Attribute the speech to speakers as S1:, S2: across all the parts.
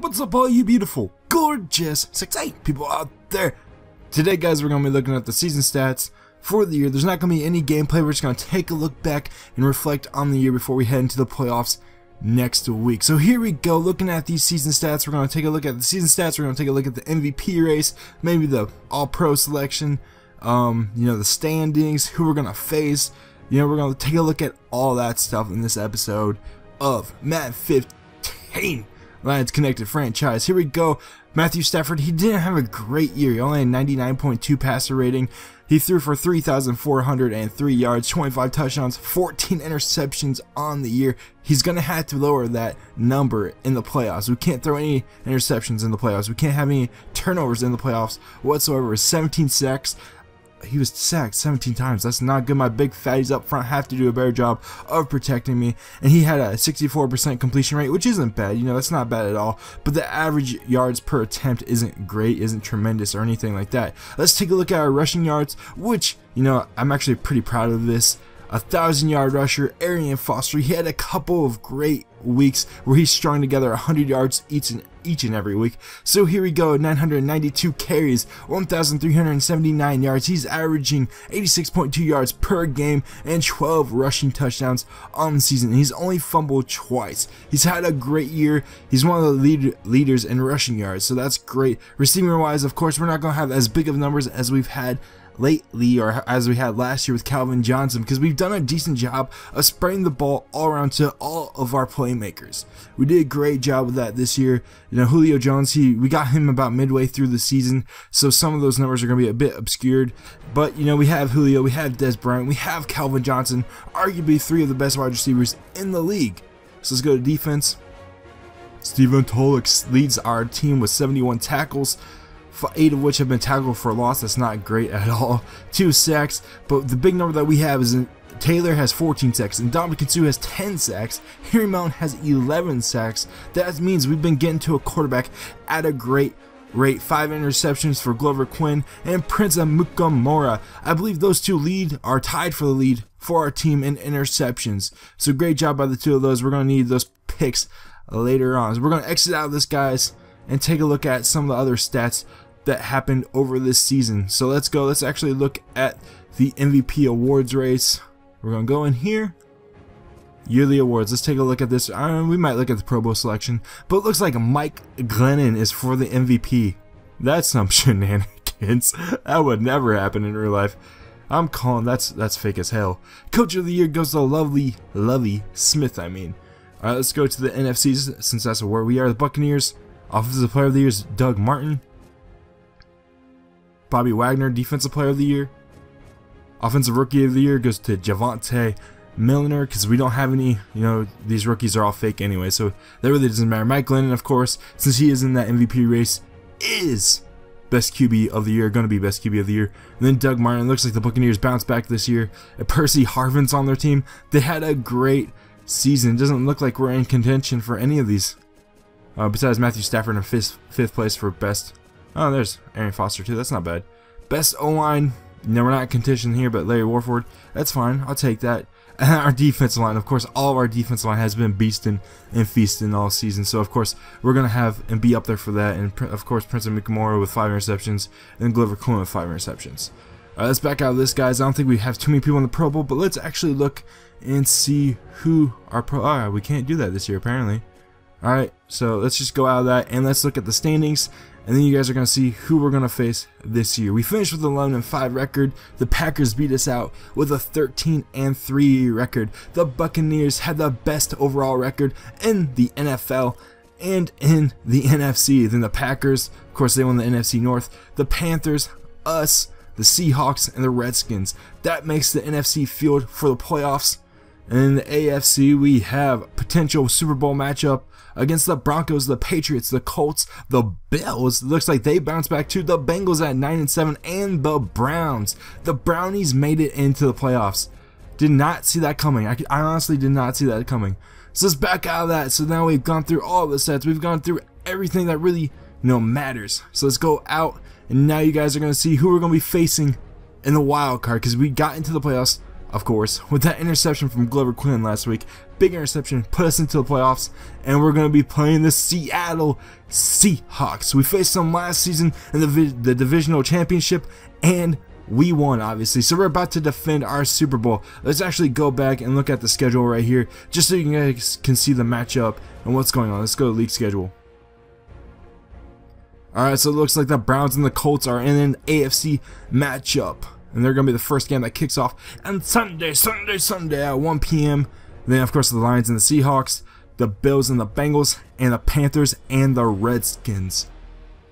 S1: What's up, all you beautiful, gorgeous 6'8" people out there? Today, guys, we're going to be looking at the season stats for the year. There's not going to be any gameplay. We're just going to take a look back and reflect on the year before we head into the playoffs next week. So here we go, looking at these season stats. We're going to take a look at the season stats. We're going to take a look at the MVP race, maybe the all-pro selection, the standings, who we're going to face. We're going to take a look at all that stuff in this episode of Madden 15. Lions Connected Franchise. Here we go. Matthew Stafford, he didn't have a great year. He only had 99.2 passer rating. He threw for 3,403 yards, 25 touchdowns, 14 interceptions on the year. He's going to have to lower that number in the playoffs. We can't throw any interceptions in the playoffs. We can't have any turnovers in the playoffs whatsoever. 17 sacks. He was sacked 17 times. That's not good. My big fatties up front have to do a better job of protecting me. And he had a 64% completion rate, which isn't bad. That's not bad at all. But the average yards per attempt isn't great, isn't tremendous or anything like that. Let's take a look at our rushing yards, which, I'm actually pretty proud of this. 1,000-yard rusher, Arian Foster. He had a couple of great weeks where he strung together 100 yards each and every week. So here we go, 992 carries, 1,379 yards. He's averaging 86.2 yards per game and 12 rushing touchdowns on the season. He's only fumbled twice. He's had a great year. He's one of the leaders in rushing yards, so that's great. Receiving wise, of course, we're not going to have as big of numbers as we've had lately, or as we had last year with Calvin Johnson, because we've done a decent job of spreading the ball all around to all of our playmakers. We did a great job with that this year. Julio Jones, we got him about midway through the season, so some of those numbers are going to be a bit obscured, but we have Julio, we have Des Bryant, we have Calvin Johnson, arguably three of the best wide receivers in the league. So let's go to defense. Stephen Tolix leads our team with 71 tackles, 8 of which have been tackled for loss. That's not great at all. 2 sacks, but the big number that we have is Taylor has 14 sacks, and Dominican Sue has 10 sacks. Harry Mountain has 11 sacks. That means we've been getting to a quarterback at a great rate. 5 interceptions for Glover Quinn and Prince Amukamara. I believe those two are tied for the lead for our team in interceptions. So great job by the two of those. We're going to need those picks later on. So we're going to exit out of this, guys, and take a look at some of the other stats that happened over this season. So let's go. Let's actually look at the MVP awards race. We're going to go in here. Yearly awards. Let's take a look at this. We might look at the Pro Bowl selection, but it looks like Mike Glennon is for the MVP. That's some shenanigans. That would never happen in real life. I'm calling that's fake as hell. Coach of the year goes to Lovey Smith, All right, let's go to the NFCs, since that's where we are. The Buccaneers. Offensive Player of the Year is Doug Martin. Bobby Wagner, Defensive Player of the Year. Offensive Rookie of the Year goes to Javonte Milner, because we don't have any, these rookies are all fake anyway, so that really doesn't matter. Mike Glennon, of course, since he is in that MVP race, is Best QB of the Year, going to be Best QB of the Year. And then Doug Martin. Looks like the Buccaneers bounced back this year. Percy Harvin's on their team. They had a great season. It doesn't look like we're in contention for any of these. Besides Matthew Stafford in fifth place for best. Oh, there's Arian Foster too. That's not bad. Best O-line. We're not in contention here, but Larry Warford. That's fine. I'll take that. And our defensive line, of course, all of our defensive line has been beasting and feasting all season. So, of course, we're going to have and be up there for that. And, of course, Prince Amukamara with 5 interceptions and Glover Quinn with 5 interceptions. Let's back out of this, guys. I don't think we have too many people in the Pro Bowl, but let's actually look and see who our Pro... All right, we can't do that this year, apparently. Alright, so let's just go out of that and let's look at the standings, and then you guys are going to see who we're going to face this year. We finished with an 11-5 record. The Packers beat us out with a 13-3 record. The Buccaneers had the best overall record in the NFL and in the NFC. Then the Packers, of course, they won the NFC North. The Panthers, us, the Seahawks, and the Redskins. That makes the NFC field for the playoffs. And in the AFC, we have potential Super Bowl matchup against the Broncos, the Patriots, the Colts, the Bills. It looks like they bounced back too. The Bengals at 9-7, and the Browns. The Brownies made it into the playoffs. Did not see that coming. I honestly did not see that coming. So let's back out of that. So now we've gone through all the sets. We've gone through everything that really matters. So let's go out, and now you guys are going to see who we're going to be facing in the wild card, because we got into the playoffs of course, with that interception from Glover Quinn last week. Big interception, put us into the playoffs, and we're going to be playing the Seattle Seahawks. We faced them last season in the divisional championship, and we won, obviously. So we're about to defend our Super Bowl. Let's actually go back and look at the schedule right here, just so you guys can see the matchup and what's going on. Let's go to league schedule. Alright, so it looks like the Browns and the Colts are in an AFC matchup. And they're going to be the first game that kicks off on Sunday at 1 p.m. Then, of course, the Lions and the Seahawks, the Bills and the Bengals, and the Panthers and the Redskins.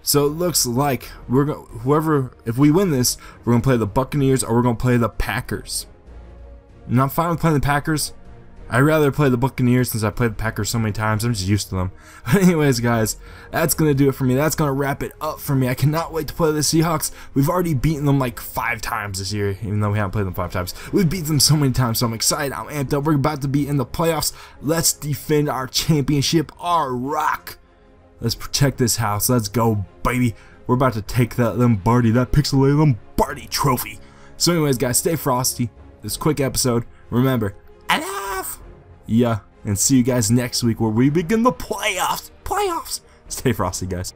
S1: So it looks like if we win this, we're going to play the Buccaneers or we're going to play the Packers. And I'm fine with playing the Packers. I'd rather play the Buccaneers since I played the Packers so many times. I'm just used to them. But anyways, guys, that's going to do it for me. That's going to wrap it up for me. I cannot wait to play the Seahawks. We've already beaten them like 5 times this year, even though we haven't played them 5 times. We've beat them so many times, so I'm excited. I'm amped up. We're about to be in the playoffs. Let's defend our championship, our rock. Let's protect this house. Let's go, baby. We're about to take that Lombardi, that pixelated Lombardi Trophy. So anyways, guys, stay frosty. This quick episode. Remember, yeah, and see you guys next week where we begin the playoffs. Stay frosty, guys.